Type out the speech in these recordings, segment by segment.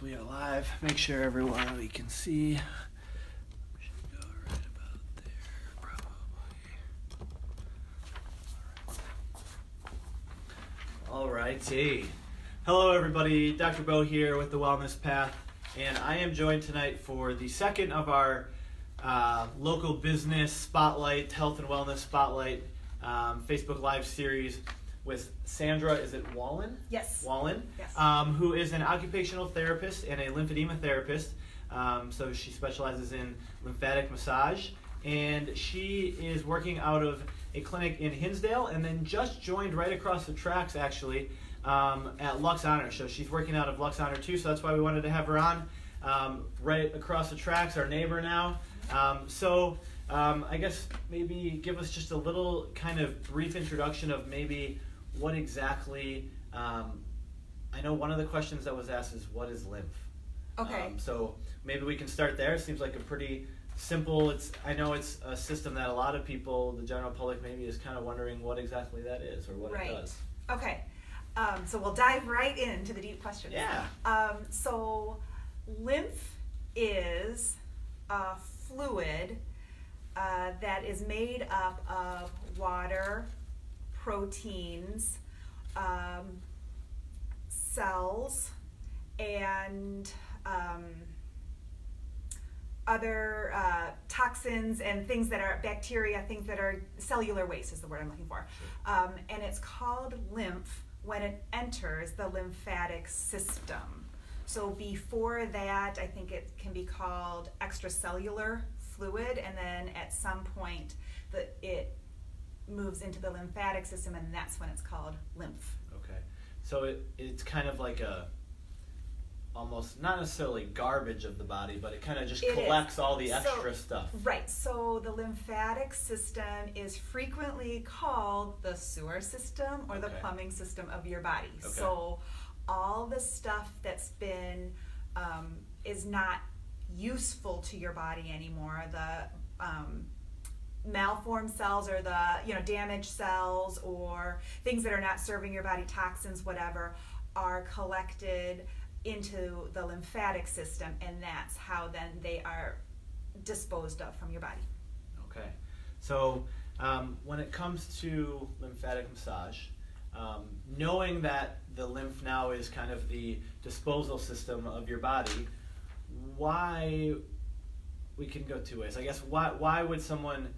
we are live. Make sure everybody can see. We should go right about there, probably. All righty. Hello, everybody. Dr. Beau here with the Wellness Path, and I am joined tonight for the second of our local business spotlight, health and wellness spotlight Facebook Live series with Sandra. Is it Wallen? Yes. Wallen, yes. Who is an occupational therapist and a lymphedema therapist. So she specializes in lymphatic massage, and she is working out of a clinic in Hinsdale, and then just joined right across the tracks actually at Lux Honor. So she's working out of Lux Honor too. So that's why we wanted to have her on right across the tracks, our neighbor now. I guess maybe give us just a little kind of brief introduction of maybe what exactly, I know one of the questions that was asked is what is lymph? Okay. So maybe we can start there. It seems like a pretty simple, I know it's a system that a lot of people, the general public maybe is kind of wondering what exactly that is or what it does. Okay. So we'll dive right into the deep questions. Yeah. So lymph is a fluid that is made up of water, proteins, cells, and other toxins and things that are bacteria, things that are cellular waste is the word I'm looking for. Sure. And it's called lymph when it enters the lymphatic system. So before that, I think it can be called extracellular fluid, and then at some point it moves into the lymphatic system, and that's when it's called lymph. Okay. So it's kind of like almost not necessarily garbage of the body, but it kind of just collects all the extra stuff. Right. So the lymphatic system is frequently called the sewer system or the plumbing system of your body. Okay. So all the stuff that's been is not useful to your body anymore. The malformed cells or the damaged cells or things that are not serving your body, toxins, whatever, are collected into the lymphatic system, and that's how then they are disposed of from your body. Okay. So when it comes to lymphatic massage, knowing that the lymph now is kind of the disposal system of your body, we can go two ways. I guess why would someone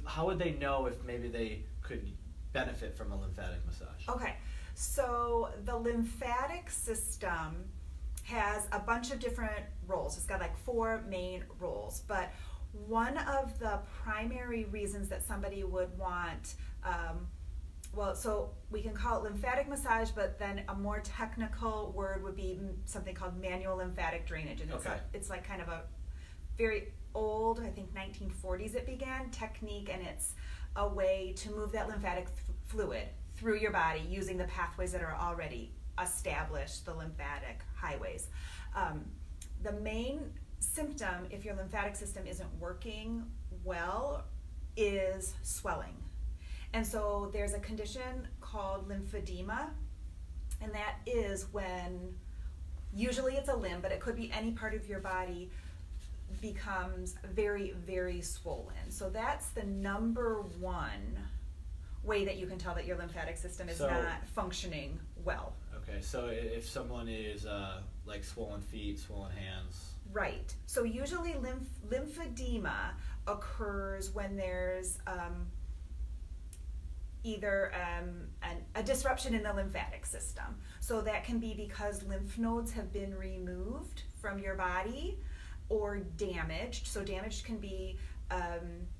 how would they know if maybe they could benefit from a lymphatic massage? Okay. So the lymphatic system has a bunch of different roles. It's got like 4 main roles, but one of the primary reasons that somebody would want, so we can call it lymphatic massage, but then a more technical word would be something called manual lymphatic drainage. And it's like kind of a very old, I think 1940s it began, technique, and it's a way to move that lymphatic fluid through your body using the pathways that are already established, the lymphatic highways. The main symptom, if your lymphatic system isn't working well, is swelling. And so there's a condition called lymphedema, and that is when, usually it's a limb, but it could be any part of your body, becomes very, very swollen. So that's the number one way that you can tell that your lymphatic system is not functioning well. Okay, so if someone is like swollen feet, swollen hands. Right. So usually lymphedema occurs when there's either a disruption in the lymphatic system. So that can be because lymph nodes have been removed from your body or damaged. So damaged can be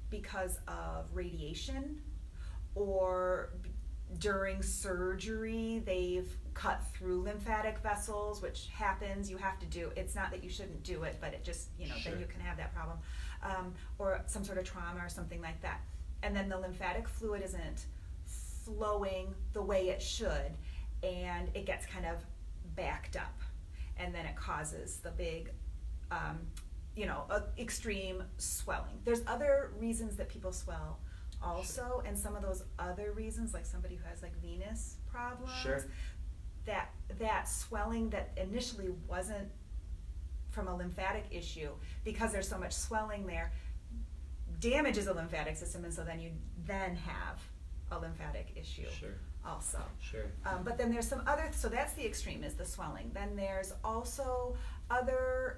because of radiation, or during surgery they've cut through lymphatic vessels, which happens. You have to do, it's not that you shouldn't do it, but it just, Sure. Then you can have that problem, or some sort of trauma or something like that. And then the lymphatic fluid isn't flowing the way it should, and it gets kind of backed up, and then it causes the big extreme swelling. There's other reasons that people swell also, and some of those other reasons, like somebody who has like venous problems, Sure. that swelling that initially wasn't from a lymphatic issue, because there's so much swelling there, damages the lymphatic system, and so then you then have a lymphatic issue. Sure. Also. Sure. But then there's some other, so that's the extreme, is the swelling. Then there's also other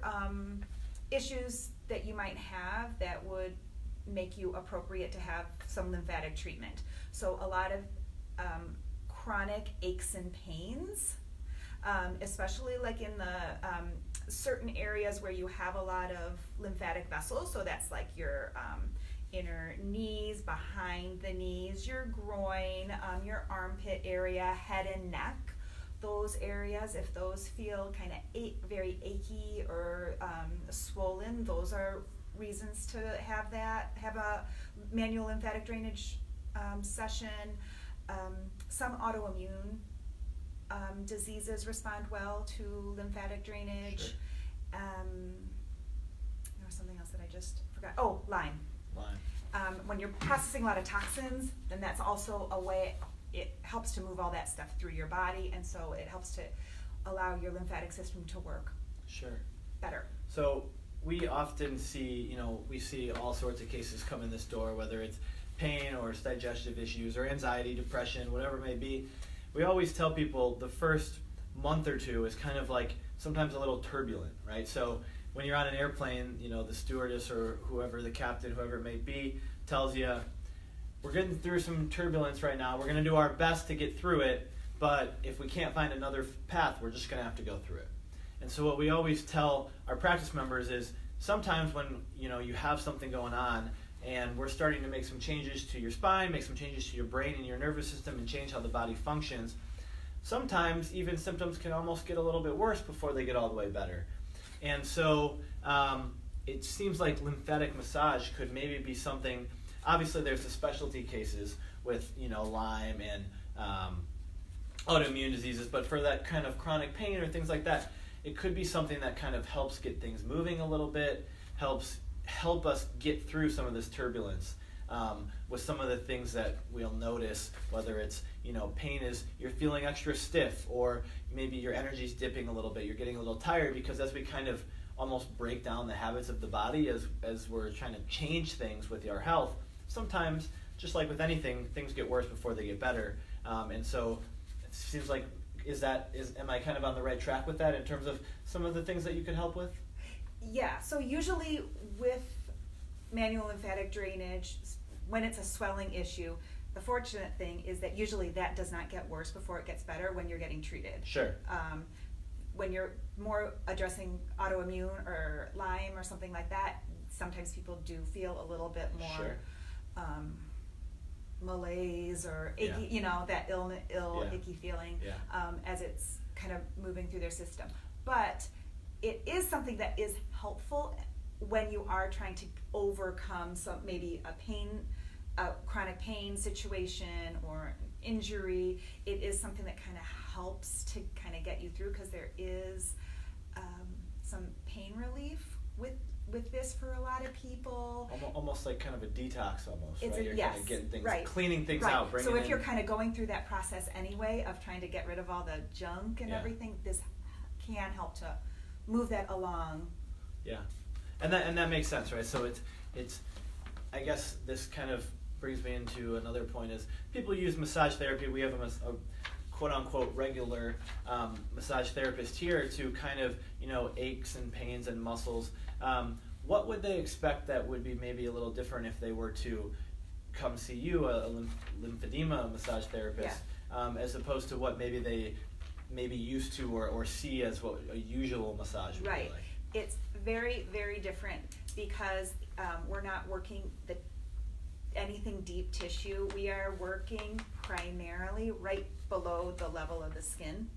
issues that you might have that would make you appropriate to have some lymphatic treatment. So a lot of chronic aches and pains, especially like in the certain areas where you have a lot of lymphatic vessels. So that's like your inner knees, behind the knees, your groin, your armpit area, head and neck. Those areas, if those feel kind of very achy or swollen, those are reasons to have a manual lymphatic drainage session. Some autoimmune diseases respond well to lymphatic drainage. Sure. There was something else that I just forgot. Oh, Lyme. When you're processing a lot of toxins, then that's also a way, it helps to move all that stuff through your body, and so it helps to allow your lymphatic system to work better. So we often see, we see all sorts of cases come in this door, whether it's pain or digestive issues or anxiety, depression, whatever it may be. We always tell people the first month or two is kind of like sometimes a little turbulent, right? So when you're on an airplane, the stewardess or whoever, the captain, whoever it may be, tells you, we're getting through some turbulence right now. We're going to do our best to get through it, but if we can't find another path, we're just going to have to go through it. And so what we always tell our practice members is sometimes when you have something going on and we're starting to make some changes to your spine, make some changes to your brain and your nervous system, and change how the body functions, sometimes even symptoms can almost get a little bit worse before they get all the way better. And so it seems like lymphatic massage could maybe be something. Obviously there's the specialty cases with Lyme and autoimmune diseases, but for that kind of chronic pain or things like that, it could be something that kind of helps get things moving a little bit, help us get through some of this turbulence with some of the things that we'll notice, whether it's pain is you're feeling extra stiff, or maybe your energy's dipping a little bit, you're getting a little tired, because as we kind of almost break down the habits of the body as we're trying to change things with our health, sometimes, just like with anything, things get worse before they get better. And so it seems like, am I kind of on the right track with that in terms of some of the things that you could help with? Yeah, so usually with manual lymphatic drainage, when it's a swelling issue, the fortunate thing is that usually that does not get worse before it gets better when you're getting treated. Sure. When you're more addressing autoimmune or Lyme or something like that, sometimes people do feel a little bit more Sure. malaise or achy, Yeah. that ill Yeah. icky feeling Yeah. as it's kind of moving through their system. But it is something that is helpful when you are trying to overcome maybe a chronic pain situation or an injury. It is something that kind of helps to kind of get you through, because there is some pain relief with this for a lot of people. Almost like kind of a detox almost, It's right? You're kind of getting things, right. cleaning things Right. out, bringing So if in. you're kind of going through that process anyway of trying to get rid of all the junk and Yeah. everything, this can help to move that along. Yeah, and that makes sense, right? So it's I guess this kind of brings me into another point is people use massage therapy. We have a quote unquote regular massage therapist here to kind of aches and pains and muscles. What would they expect that would be maybe a little different if they were to come see you, a lymphedema massage therapist, as opposed to what maybe they used to or see as what a usual massage would Right. be like? It's very, very different because we're not working anything deep tissue. We are working primarily right below the level of the skin.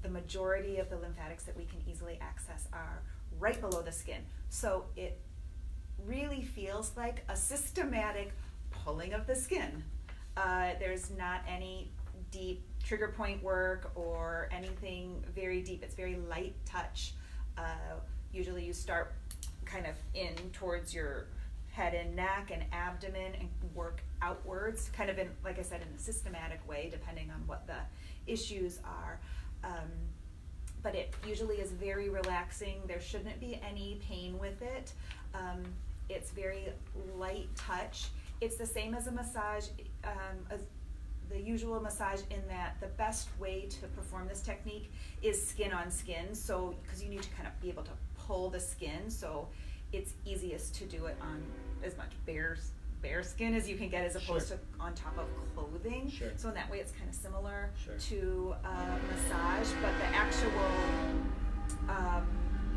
The majority of the lymphatics that we can easily access are right below the skin. So it really feels like a systematic pulling of the skin. There's not any deep trigger point work or anything very deep. It's very light touch. Usually you start kind of in towards your head and neck and abdomen and work outwards, kind of in, like I said, in a systematic way, depending on what the issues are. but it usually is very relaxing. There shouldn't be any pain with it. It's very light touch. It's the same as a massage, as the usual massage, in that the best way to perform this technique is skin on skin. So, because you need to kind of be able to pull the skin, so it's easiest to do it on as much bare skin as you can get, as opposed to on top of clothing. Sure. So in that way, it's kind of similar Sure. to massage, but the actual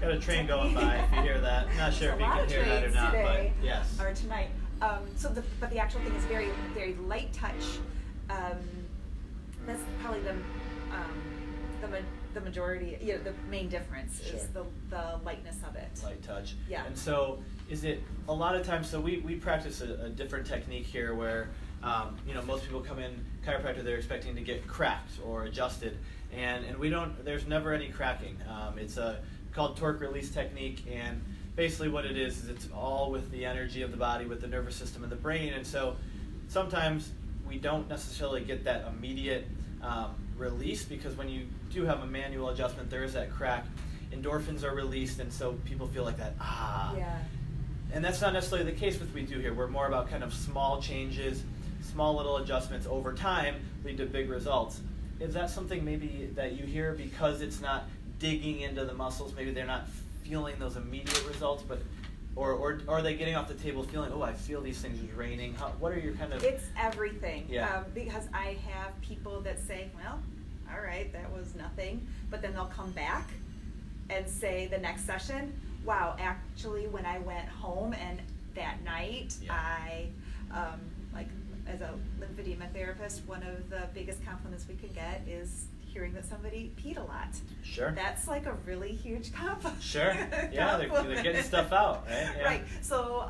Got a train going by if you hear that. Not sure if you can hear that or not, today, but yes. or tonight. But the actual thing is very, very light touch. That's probably the majority, the main difference is the lightness of it. Light touch. Yeah. And so is it a lot of times, so we practice a different technique here where, most people come in chiropractor, they're expecting to get cracked or adjusted, and we don't, there's never any cracking. It's called torque release technique, and basically what it is it's all with the energy of the body, with the nervous system and the brain, and so sometimes we don't necessarily get that immediate release, because when you do have a manual adjustment, there is that crack. Endorphins are released, and so people feel like that, Yeah. And that's not necessarily the case with what we do here. We're more about kind of small changes, small little adjustments over time lead to big results. Is that something maybe that you hear because it's not digging into the muscles? Maybe they're not feeling those immediate results, but or are they getting off the table feeling, I feel these things draining? What are your kind of... It's everything. Yeah. Because I have people that say, well, all right, that was nothing, but then they'll come back and say the next session, wow, actually when I went home and that night, I, like as a lymphedema therapist, one of the biggest compliments we can get is hearing that somebody peed a lot. Sure. That's like a really huge compliment. Sure. Yeah, they're getting stuff out, right? Yeah. Right. So,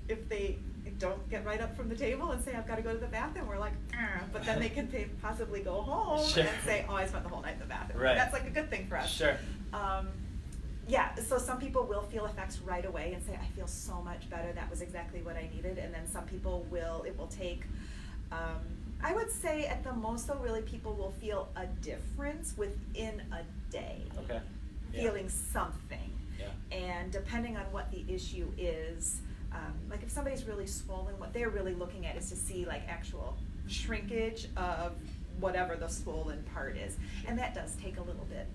if they don't get right up from the table and say, I've got to go to the bathroom, we're like, but then they can possibly go home Sure. and say, I spent the whole night in the bathroom. Right. That's like a good thing for us. Sure. So some people will feel effects right away and say, I feel so much better, that was exactly what I needed. And then some people it will take, I would say at the most though, really people will feel a difference within a day. Okay. Yeah. Feeling something. Yeah. And depending on what the issue is, like if somebody's really swollen, what they're really looking at is to see like actual shrinkage of whatever the swollen part is. And that does take a little bit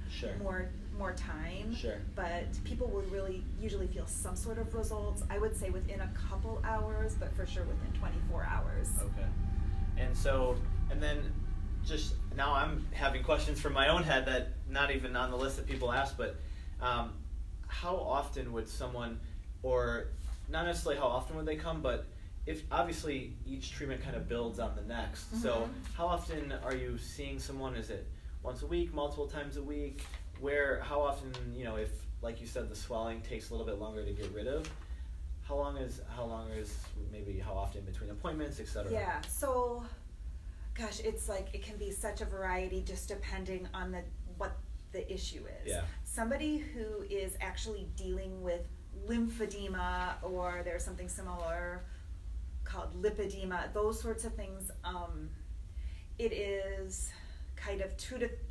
more time. Sure. But people will really usually feel some sort of results, I would say within a couple hours, but for sure within 24 hours. Okay. And then just now I'm having questions from my own head that not even on the list that people ask, but how often would someone, or not necessarily how often would they come, but if obviously each treatment kind of builds on the next. Mm-hmm. So how often are you seeing someone? Is it once a week, multiple times a week? How often, if, like you said, the swelling takes a little bit longer to get rid of, how long is maybe how often between appointments, et cetera? Yeah, so, gosh, it's like, it can be such a variety just depending on what the issue is. Yeah. Somebody who is actually dealing with lymphedema, or there's something similar called lipedema, those sorts of things, it is kind of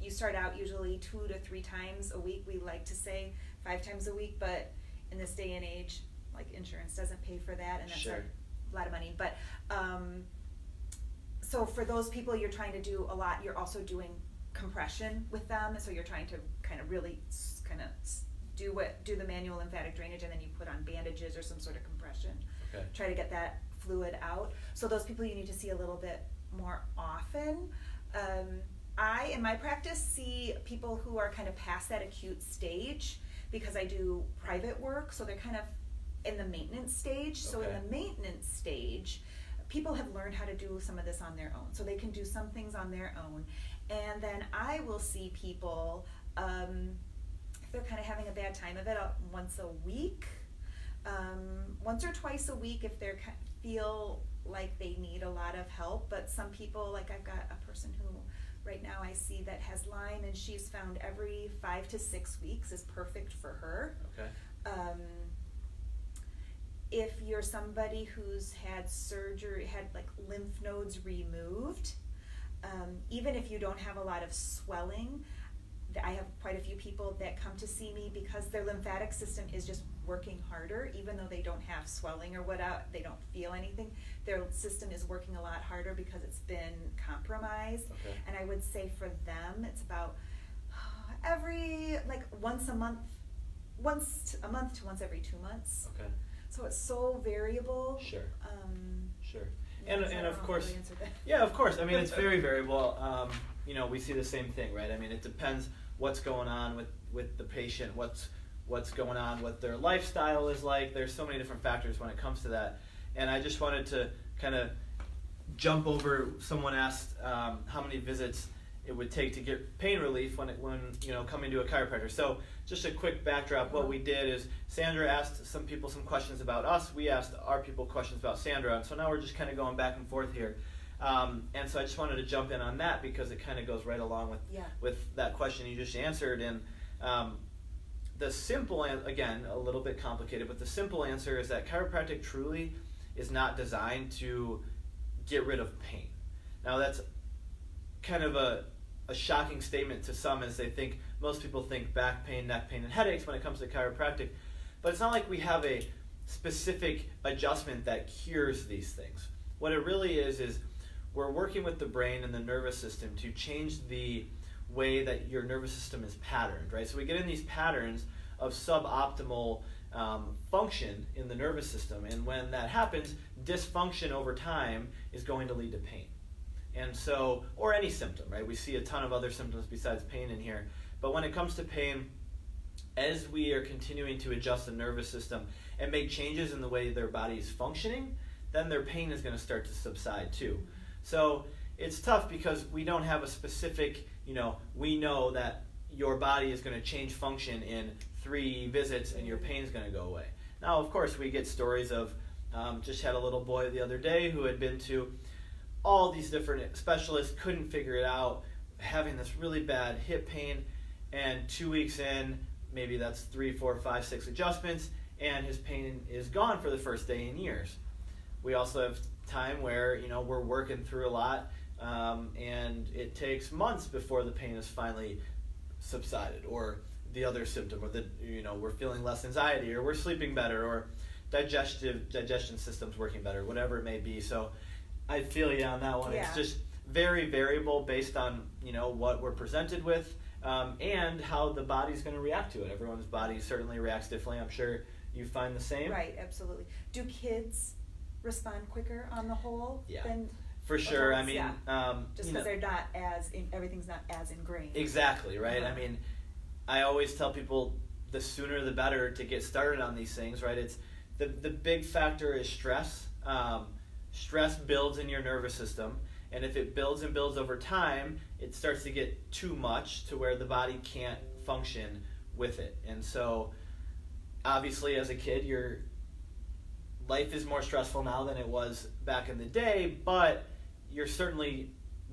you start out usually 2 to 3 times a week. We like to say 5 times a week, but in this day and age, like insurance doesn't pay for that, and that's a lot of money. But so for those people, you're trying to do a lot. You're also doing compression with them, so you're trying to kind of really do the manual lymphatic drainage, and then you put on bandages or some sort of compression. Okay. Try to get that fluid out. So those people you need to see a little bit more often. I, in my practice, see people who are kind of past that acute stage because I do private work, so they're kind of in the maintenance stage. So in the maintenance stage, people have learned how to do some of this on their own. So they can do some things on their own. And then I will see people, if they're kind of having a bad time of it, once a week, once or twice a week if they feel like they need a lot of help. But some people, like I've got a person who right now I see that has Lyme, and she's found every 5 to 6 weeks is perfect for her. Okay. If you're somebody who's had surgery, had like lymph nodes removed, even if you don't have a lot of swelling, I have quite a few people that come to see me because their lymphatic system is just working harder, even though they don't have swelling or whatever, they don't feel anything. Their system is working a lot harder because it's been compromised. Okay. And I would say for them, it's about every, like once a month to once every 2 months. Okay. So it's so variable. Sure. Sure. Yeah, And so I and don't of know course, how to answer that. yeah, of course. I mean, it's very variable. You know, we see the same thing, right? I mean, it depends what's going on with the patient, what's going on, what their lifestyle is like. There's so many different factors when it comes to that. And I just wanted to kind of jump over. Someone asked how many visits it would take to get pain relief when you know, coming to a chiropractor. So just a quick backdrop. What we did is Sandra asked some people some questions about us. We asked our people questions about Sandra. And so now we're just kind of going back and forth here. And so I just wanted to jump in on that because it kind of goes right along with that question you just answered. And the simple, again, a little bit complicated, but the simple answer is that chiropractic truly is not designed to get rid of pain. Now that's kind of a shocking statement to some, as most people think back pain, neck pain, and headaches when it comes to chiropractic. But it's not like we have a specific adjustment that cures these things. What it really is we're working with the brain and the nervous system to change the way that your nervous system is patterned, right? So we get in these patterns of suboptimal function in the nervous system, and when that happens, dysfunction over time is going to lead to pain. And so, or any symptom, right? We see a ton of other symptoms besides pain in here. But when it comes to pain, as we are continuing to adjust the nervous system and make changes in the way their body is functioning, then their pain is going to start to subside too. So it's tough because we don't have a specific, we know that your body is going to change function in 3 visits and your pain is going to go away. Now, of course, we get stories of, just had a little boy the other day who had been to all these different specialists, couldn't figure it out, having this really bad hip pain, and 2 weeks in, maybe that's 3, 4, 5, 6 adjustments, and his pain is gone for the first day in years. We also have time where, we're working through a lot, and it takes months before the pain is finally subsided, or the other symptom, or we're feeling less anxiety, or we're sleeping better, or digestion system's working better, whatever it may be. So I feel you on that one. Yeah. It's just very variable based on what we're presented with, and how the body's going to react to it. Everyone's body certainly reacts differently. I'm sure you find the same. Right, absolutely. Do kids respond quicker on the whole? Yeah, than for sure. adults? I mean, just because they're not everything's not as ingrained. Exactly, right? I mean, I always tell people the sooner the better to get started on these things, right? It's the big factor is stress. Stress builds in your nervous system, and if it builds and builds over time, it starts to get too much to where the body can't function with it. And so, obviously, as a kid, your life is more stressful now than it was back in the day, but you're certainly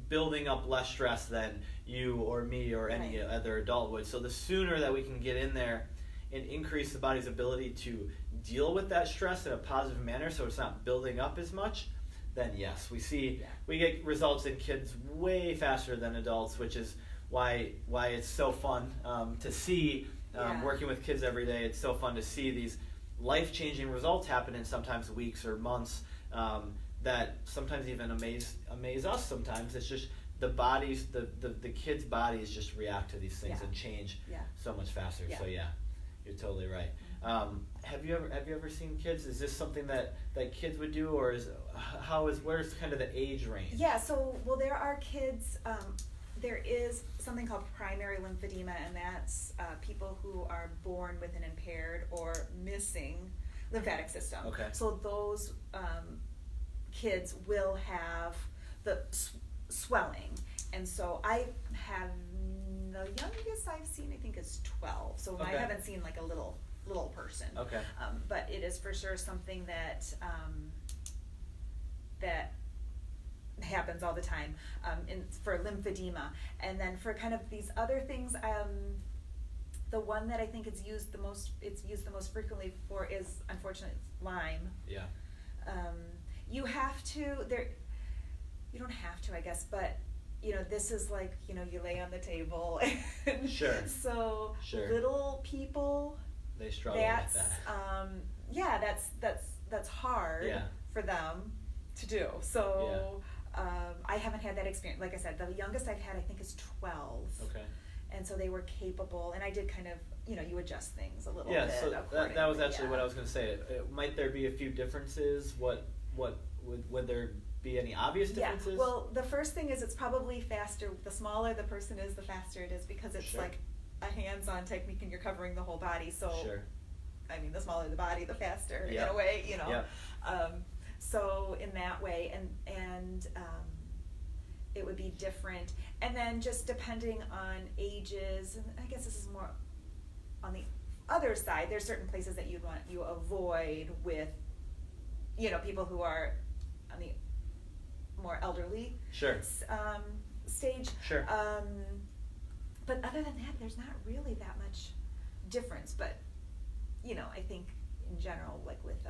building up less stress than you or me or any other adult would. So the sooner that we can get in there and increase the body's ability to deal with that stress in a positive manner so it's not building up as much, then yes, we get results in kids way faster than adults, which is why it's so fun to see working with kids every day. It's so fun to see these life-changing results happen in sometimes weeks or months that sometimes even amaze us sometimes. It's just the kids' bodies just react to these things and change so much faster. So you're totally right. Have you ever seen kids? Is this something that kids would do, or where's kind of the age range? Yeah, so there are kids. There is something called primary lymphedema, and that's people who are born with an impaired or missing lymphatic system. Okay. So those kids will have the swelling, and so I have the youngest I've seen, I think, is 12. So I haven't seen like a little person. Okay. But it is for sure something that that happens all the time for lymphedema. And then for kind of these other things, the one that I think it's used the most frequently for is, unfortunately, Lyme. Yeah. You don't have to, I guess, but this is like, you lay on the table. And Sure. So Sure. little people, They struggle that's, with that. that's hard Yeah. for them to do. So I haven't had that experience. Like I said, the youngest I've had, I think, is 12. Okay. And so they were capable, and I did kind of, you adjust things a little Yeah, bit. so that was actually what I was going to say. Might there be a few differences? What would there be any obvious differences? Yeah, well, the first thing is it's probably faster. The smaller the person is, the faster it is, because it's Sure. like a hands-on technique and you're covering the whole body. So, Sure. I mean, the smaller the body, the faster in Yep. a way, Yep. So in that way, and it would be different. And then just depending on ages, and I guess this is more on the other side, there's certain places that you avoid with, people who are on the more elderly Sure. Stage. Sure. But other than that, there's not really that much difference. But, I think in general, like with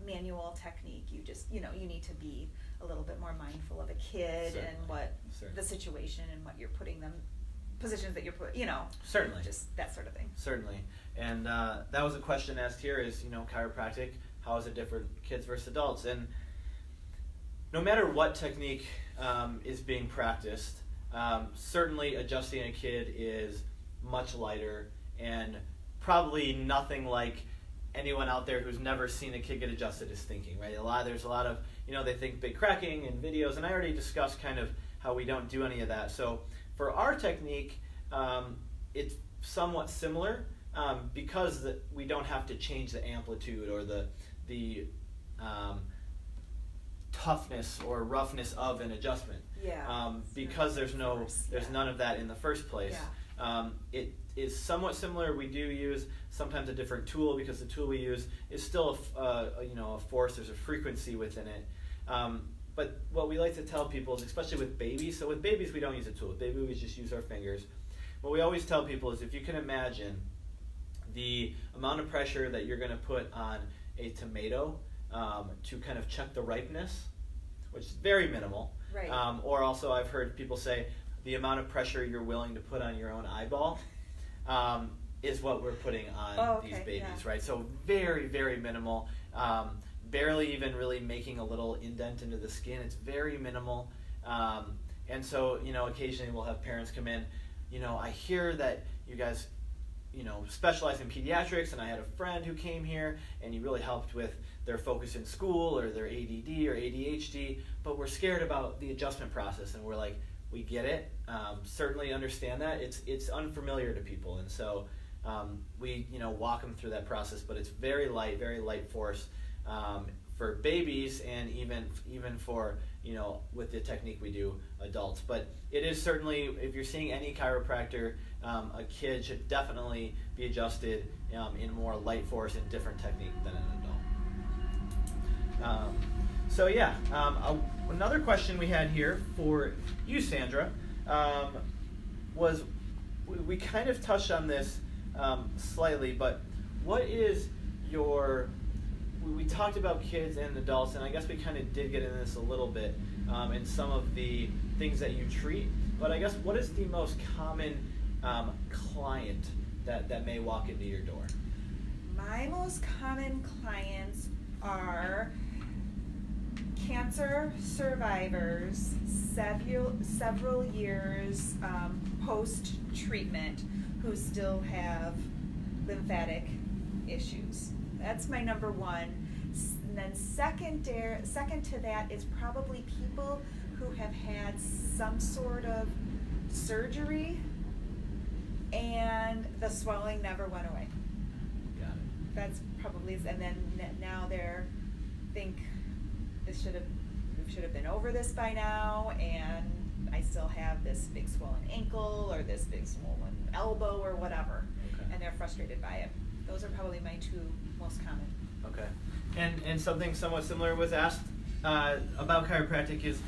manual technique, you just, you need to be a little bit more mindful of a kid. Certainly. And what Certainly. the situation and what you're putting them, positions that you're Certainly. just that sort of thing. Certainly. And that was a question asked here is, chiropractic, how is it different kids versus adults? And no matter what technique is being practiced, certainly adjusting a kid is much lighter and probably nothing like anyone out there who's never seen a kid get adjusted is thinking, right? There's a lot of, they think big cracking and videos, and I already discussed kind of how we don't do any of that. So for our technique, it's somewhat similar because we don't have to change the amplitude or the toughness or roughness of an adjustment. Yeah. Because there's none of that in the first place. Yeah. It is somewhat similar. We do use sometimes a different tool because the tool we use is still a force. There's a frequency within it. But what we like to tell people is, especially with babies, so with babies we don't use a tool. With babies we just use our fingers. What we always tell people is, if you can imagine the amount of pressure that you're going to put on a tomato to kind of check the ripeness, which is very minimal. Right. Or also I've heard people say the amount of pressure you're willing to put on your own eyeball is what we're putting on these babies, yeah. right? So very, very minimal. Barely even really making a little indent into the skin. It's very minimal. And so, occasionally we'll have parents come in, I hear that you guys, specialize in pediatrics, and I had a friend who came here and he really helped with their focus in school or their ADD or ADHD, but we're scared about the adjustment process. And we're like, we get it, certainly understand that. It's unfamiliar to people. And so we, walk them through that process, but it's very light force. For babies and even for, with the technique we do, adults. But it is certainly, if you're seeing any chiropractor, a kid should definitely be adjusted in more light force and different technique than an adult. Another question we had here for you, Sandra, was, we kind of touched on this slightly, but what is your... We talked about kids and adults, and I guess we kind of did get into this a little bit in some of the things that you treat, but I guess what is the most common client that may walk into your door? My most common clients are cancer survivors, several years post-treatment, who still have lymphatic issues. That's my number one. And then second to that is probably people who have had some sort of surgery and the swelling never went away. Got it. That's probably, and then now they're think we should have been over this by now, and I still have this big swollen ankle or this big swollen elbow or whatever, Okay. and they're frustrated by it. Those are probably my two most common. Okay. And something somewhat similar was asked about chiropractic is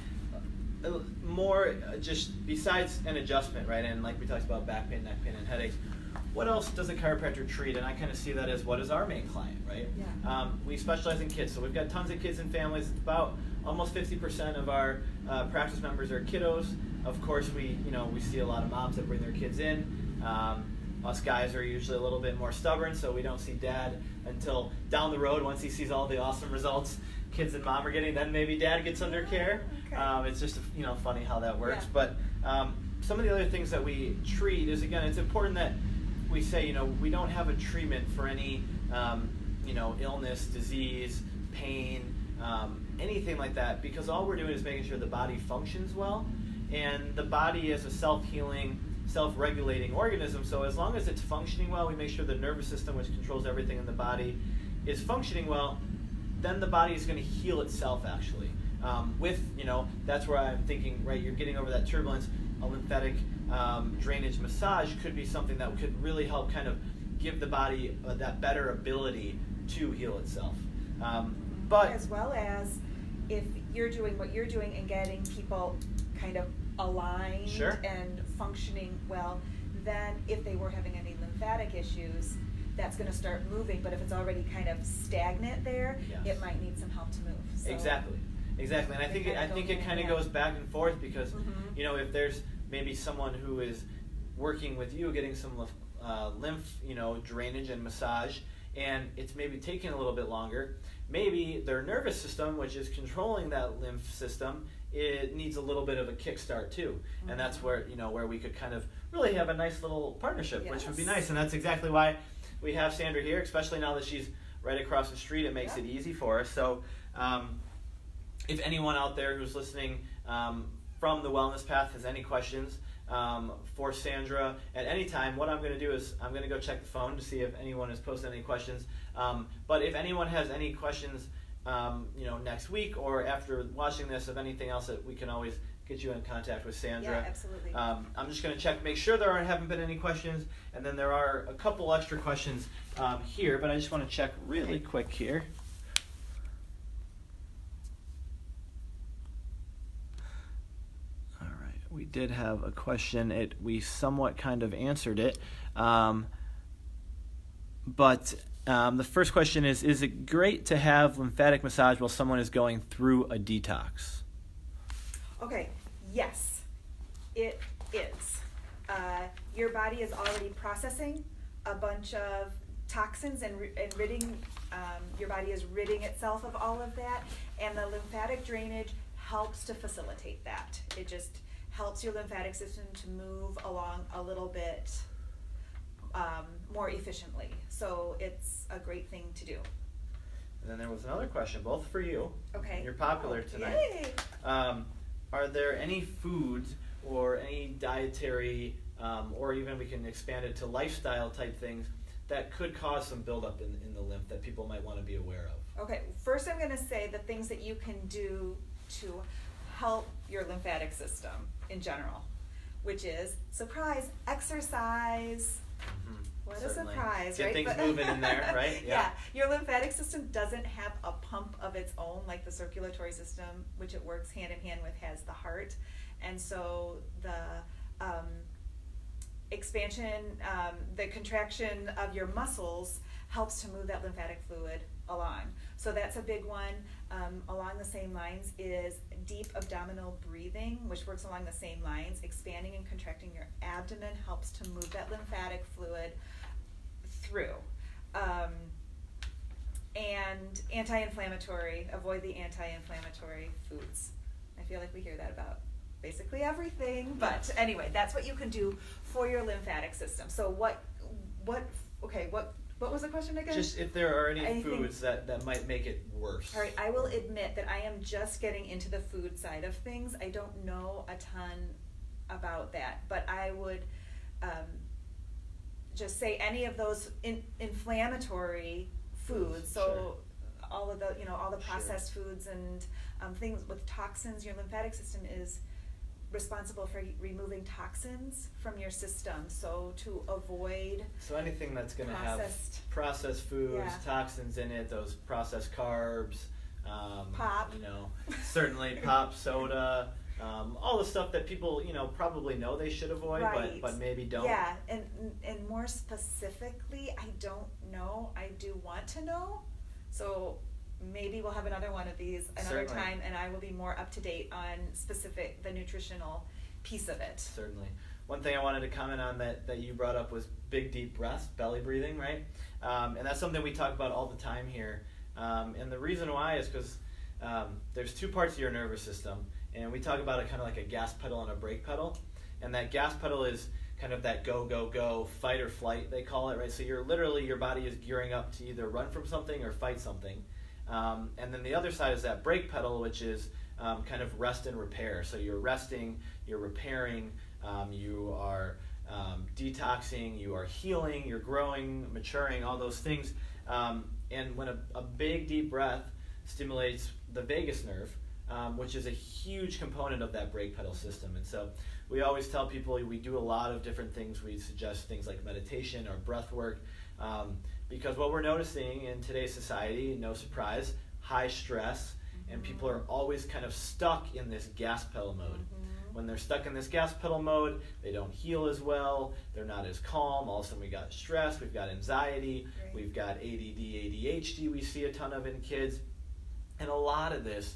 more just besides an adjustment, right? And like we talked about back pain, neck pain, and headaches, what else does a chiropractor treat? And I kind of see that as, what is our main client, right? Yeah. We specialize in kids, so we've got tons of kids and families. It's about almost 50% of our practice members are kiddos. Of course, we see a lot of moms that bring their kids in. Us guys are usually a little bit more stubborn, so we don't see dad until down the road once he sees all the awesome results kids and mom are getting. Then maybe dad gets under care. Okay. It's just funny how that works. Yeah. But some of the other things that we treat is, again, it's important that we say we don't have a treatment for any illness, disease, pain, anything like that, because all we're doing is making sure the body functions well, and the body is a self-healing, self-regulating organism. So as long as it's functioning well, we make sure the nervous system, which controls everything in the body, is functioning well. Then the body is going to heal itself, actually. That's where I'm thinking, right, you're getting over that turbulence. A lymphatic drainage massage could be something that could really help kind of give the body that better ability to heal itself. But as well as if you're doing what you're doing and getting people kind of aligned Sure. and functioning well, then if they were having any lymphatic issues, that's going to start moving. But if it's already kind of stagnant there, Yes. it might need some help to move. So Exactly. And I think it kind of goes back and forth, because if there's maybe someone who is working with you, getting some lymph drainage and massage, and it's maybe taking a little bit longer, maybe their nervous system, which is controlling that lymph system, it needs a little bit of a kickstart too. And that's where where we could kind of really have a nice little partnership, which would be nice. And that's exactly why we have Sandra here, especially now that she's right across the street. It makes it easy for us. So if anyone out there who's listening from the Wellness Path has any questions for Sandra at any time, what I'm going to do is I'm going to go check the phone to see if anyone has posted any questions. But if anyone has any questions, next week or after watching this, of anything else, that we can always get you in contact with Sandra. Yeah, absolutely. I'm just going to check, make sure there haven't been any questions, and then there are a couple extra questions here, but I just want to check really quick here. All right, we did have a question. We somewhat kind of answered it, but the first question is it great to have lymphatic massage while someone is going through a detox? Okay, yes, it is. Your body is already processing a bunch of toxins and ridding, your body is ridding itself of all of that, and the lymphatic drainage helps to facilitate that. It just helps your lymphatic system to move along a little bit more efficiently. So it's a great thing to do. And then there was another question, both for you. Okay. You're popular tonight. Yay! Are there any foods or any dietary, or even we can expand it to lifestyle type things that could cause some buildup in the lymph that people might want to be aware of? Okay, first I'm going to say the things that you can do to help your lymphatic system in general, which is, surprise, exercise. What Certainly. A surprise, Get right? things moving in there, right? Yeah. Your lymphatic system doesn't have a pump of its own like the circulatory system, which it works hand in hand with, has the heart. And so the expansion, the contraction of your muscles helps to move that lymphatic fluid along. So that's a big one. Along the same lines is deep abdominal breathing, which works along the same lines. Expanding and contracting your abdomen helps to move that lymphatic fluid through. And anti-inflammatory, avoid the anti-inflammatory foods. I feel like we hear that about basically everything, but anyway, that's what you can do for your lymphatic system. So what was the question again? Just if there are any foods that might make it worse. All right, I will admit that I am just getting into the food side of things. I don't know a ton about that, but I would just say any of those inflammatory foods. So Sure. all of the all the processed foods and things with toxins. Your lymphatic system is responsible for removing toxins from your system. So to avoid anything that's going to have processed foods, toxins in it, those processed carbs, pop, certainly pop, soda, all the stuff that people probably know they should avoid, right. but maybe don't. Yeah, and more specifically, I don't know. I do want to know. So maybe we'll have another one of these another Certainly. time, and I will be more up to date on the nutritional piece of it. Certainly. One thing I wanted to comment on that you brought up was big, deep breaths, belly breathing, right? And that's something we talk about all the time here. And the reason why is because there's two parts of your nervous system, and we talk about it kind of like a gas pedal and a brake pedal. And that gas pedal is kind of that go, go, go, fight or flight, they call it, right? So your body is gearing up to either run from something or fight something. And then the other side is that brake pedal, which is kind of rest and repair. So you're resting, you're repairing, you are detoxing, you are healing, you're growing, maturing, all those things. And when a big, deep breath stimulates the vagus nerve, which is a huge component of that brake pedal system. And so we always tell people we do a lot of different things. We suggest things like meditation or breath work, because what we're noticing in today's society, no surprise, high stress, and people are always kind of stuck in this gas pedal mode. When they're stuck in this gas pedal mode, they don't heal as well, they're not as calm. All of a sudden we got stress, we've got anxiety, Right. we've got ADD, ADHD we see a ton of in kids. And a lot of this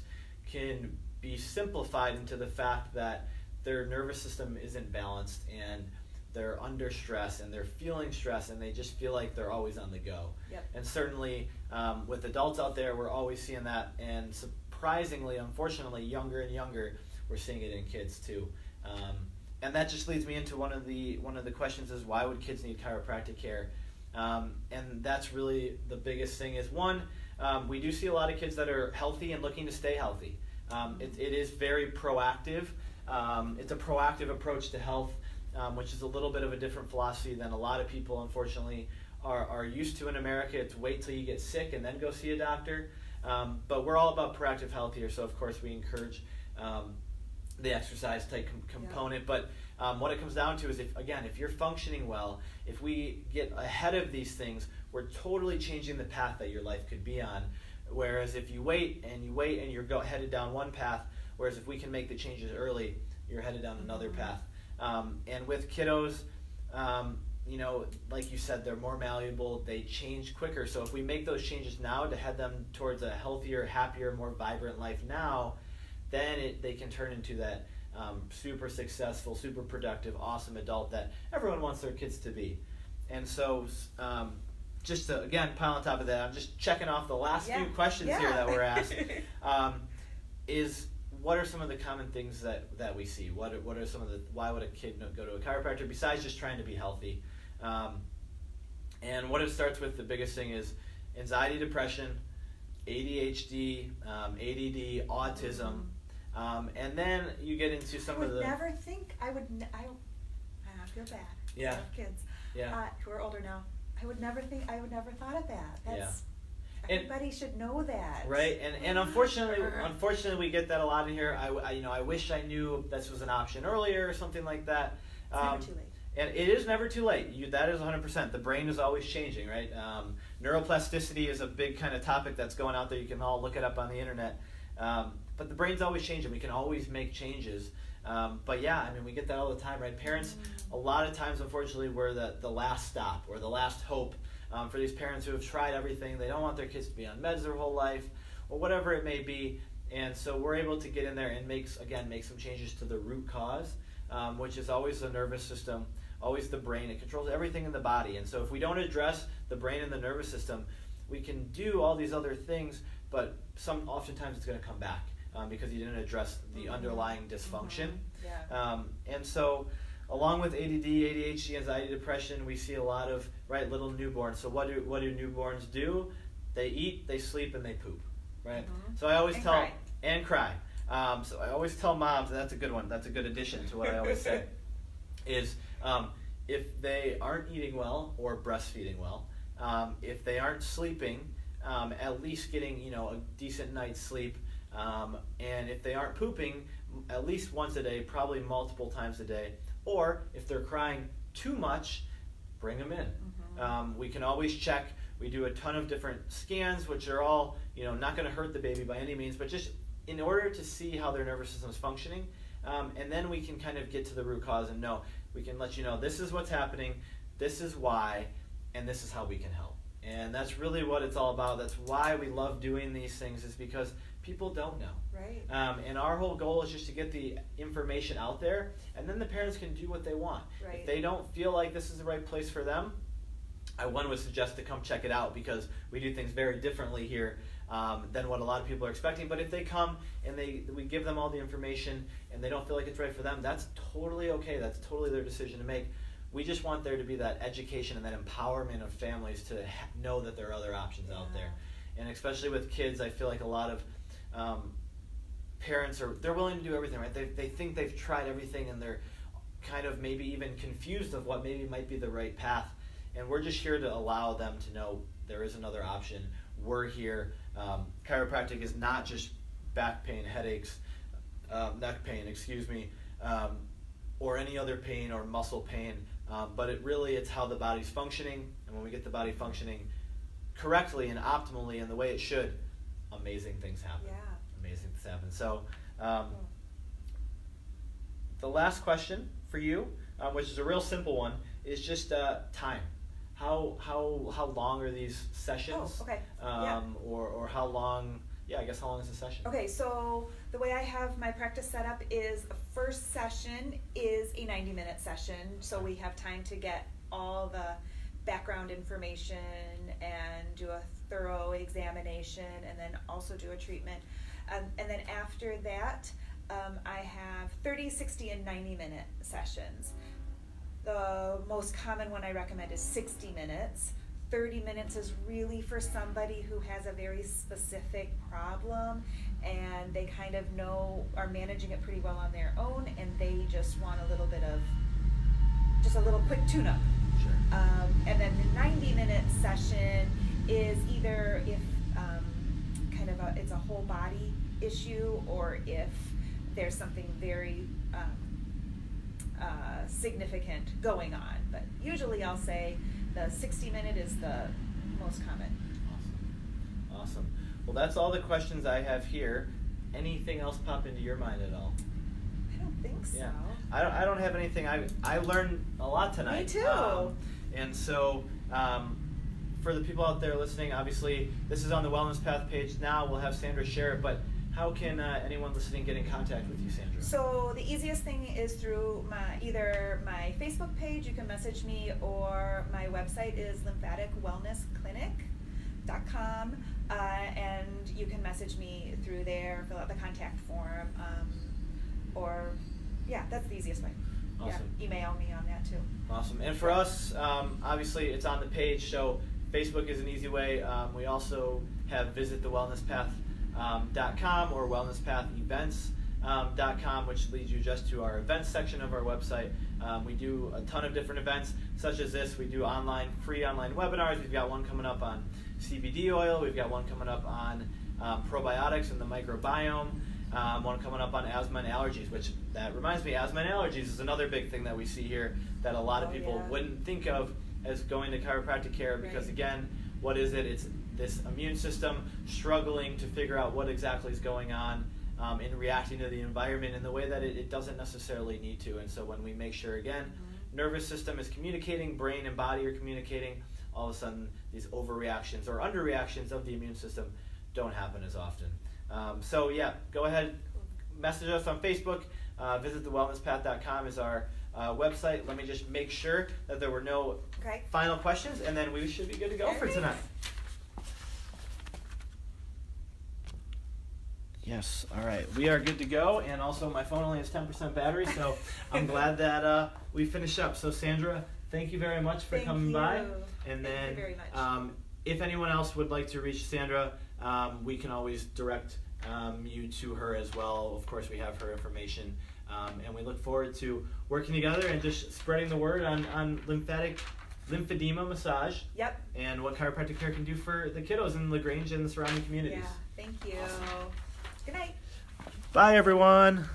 can be simplified into the fact that their nervous system isn't balanced and they're under stress and they're feeling stress and they just feel like they're always on the go. Yep. And certainly with adults out there, we're always seeing that, and surprisingly, unfortunately, younger and younger, we're seeing it in kids too. And that just leads me into one of the questions is, why would kids need chiropractic care? And that's really the biggest thing is, one, we do see a lot of kids that are healthy and looking to stay healthy. It is very proactive. It's a proactive approach to health, which is a little bit of a different philosophy than a lot of people, unfortunately, are used to in America. It's wait till you get sick and then go see a doctor. But we're all about proactive health here, so of course we encourage the exercise type component. But what it comes down to is, if you're functioning well, if we get ahead of these things, we're totally changing the path that your life could be on. Whereas if you wait and you're headed down one path, whereas if we can make the changes early, you're headed down another path. And with kiddos, like you said, they're more malleable, they change quicker. So if we make those changes now to head them towards a healthier, happier, more vibrant life now, then they can turn into that super successful, super productive, awesome adult that everyone wants their kids to be. And so just to, again, pile on top of that, I'm just checking off the last few questions here that were asked, is what are some of the common things that we see? What are some of why would a kid go to a chiropractor besides just trying to be healthy? And what it starts with, the biggest thing is anxiety, depression, ADHD, ADD, autism, and then you get into some of the... I feel bad. Yeah. I have kids who are older now. I would never thought of that. Everybody should know that. Right, and unfortunately we get that a lot in here. I wish I knew this was an option earlier or something like that. It's never too late. And it is never too late. That is 100%. The brain is always changing, right? Neuroplasticity is a big kind of topic that's going out there. You can all look it up on the internet. But the brain's always changing. We can always make changes. But yeah, we get that all the time, right? Parents, a lot of times, unfortunately, we're the last stop or the last hope for these parents who have tried everything. They don't want their kids to be on meds their whole life or whatever it may be. And so we're able to get in there and make some changes to the root cause, which is always the nervous system, always the brain. It controls everything in the body. And so if we don't address the brain and the nervous system, we can do all these other things, but oftentimes it's going to come back because you didn't address the underlying dysfunction. And so along with ADD, ADHD, anxiety, depression, we see a lot of little newborns. So what do newborns do? They eat, they sleep, and they poop, right? So I always cry. So I always tell moms, and that's a good one. That's a good addition to what I always say. Is if they aren't eating well or breastfeeding well, if they aren't sleeping, at least getting a decent night's sleep, and if they aren't pooping, at least once a day, probably multiple times a day, or if they're crying too much, bring them in. We can always check. We do a ton of different scans, which are all not going to hurt the baby by any means, but just in order to see how their nervous system is functioning, and then we can kind of get to the root cause and we can let you know this is what's happening, this is why, and this is how we can help. And that's really what it's all about. That's why we love doing these things, is because people don't know. Right. And our whole goal is just to get the information out there, and then the parents can do what they want. Right. If they don't feel like this is the right place for them, I would suggest to come check it out, because we do things very differently here than what a lot of people are expecting. But if they come and we give them all the information and they don't feel like it's right for them, that's totally okay. That's totally their decision to make. We just want there to be that education and that empowerment of families to know that there are other options out there. And especially with kids, I feel like a lot of parents they're willing to do everything, right? They think they've tried everything, and they're kind of maybe even confused of what maybe might be the right path. And we're just here to allow them to know there is another option. We're here. Chiropractic is not just back pain, headaches, neck pain, or any other pain or muscle pain, but it's how the body's functioning. And when we get the body functioning correctly and optimally in the way it should, amazing things happen. Yeah. Amazing things happen. So the last question for you, which is a real simple one, is just time. How long are these sessions? Oh, okay. Or how long? Yeah, I guess how long is the session? Okay, so the way I have my practice set up is the first session is a 90-minute session, so we have time to get all the background information and do a thorough examination, and then also do a treatment. And then after that, I have 30, 60, and 90-minute sessions. The most common one I recommend is 60 minutes. 30 minutes is really for somebody who has a very specific problem, and they kind of are managing it pretty well on their own, and they just want a little bit of, just a little quick tune-up. Sure. And then the 90-minute session is either if it's a whole body issue, or if there's something very significant going on. But usually I'll say the 60-minute is the most common. Awesome. Well, that's all the questions I have here. Anything else pop into your mind at all? I don't think so. Yeah. I don't have anything. I learned a lot tonight. Me too. And so for the people out there listening, obviously this is on the Wellness Path page now. We'll have Sandra share it, but how can anyone listening get in contact with you, Sandra? So the easiest thing is through either my Facebook page, you can message me, or my website is lymphaticwellnessclinic.com, and you can message me through there, fill out the contact form, that's the easiest way. Awesome. Yeah, email me on that too. Awesome. And for us, obviously it's on the page, so Facebook is an easy way. We also have visitthewellnesspath.com or wellnesspathevents.com, which leads you just to our events section of our website. We do a ton of different events such as this. We do free online webinars. We've got one coming up on CBD oil. We've got one coming up on probiotics and the microbiome. One coming up on asthma and allergies, which that reminds me, asthma and allergies is another big thing that we see here that a lot of people wouldn't think of as going to chiropractic care, because again, what is it? It's this immune system struggling to figure out what exactly is going on in reacting to the environment in the way that it doesn't necessarily need to. And so when we make sure, again, nervous system is communicating, brain and body are communicating, all of a sudden these overreactions or underreactions of the immune system don't happen as often. So yeah, go ahead, message us on Facebook. Visit thewellnesspath.com is our website. Let me just make sure that there were no final questions, and then we should be good to go for tonight. Yes, all right. We are good to go, and also my phone only has 10% battery, so I'm glad that we finished up. So Sandra, thank you very much for coming by. And then, thank you very much. If anyone else would like to reach Sandra, we can always direct you to her as well. Of course, we have her information, and we look forward to working together and just spreading the word on lymphedema massage. Yep. And what chiropractic care can do for the kiddos in LaGrange and the surrounding communities. Yeah, thank you. Awesome. Good night. Bye, everyone.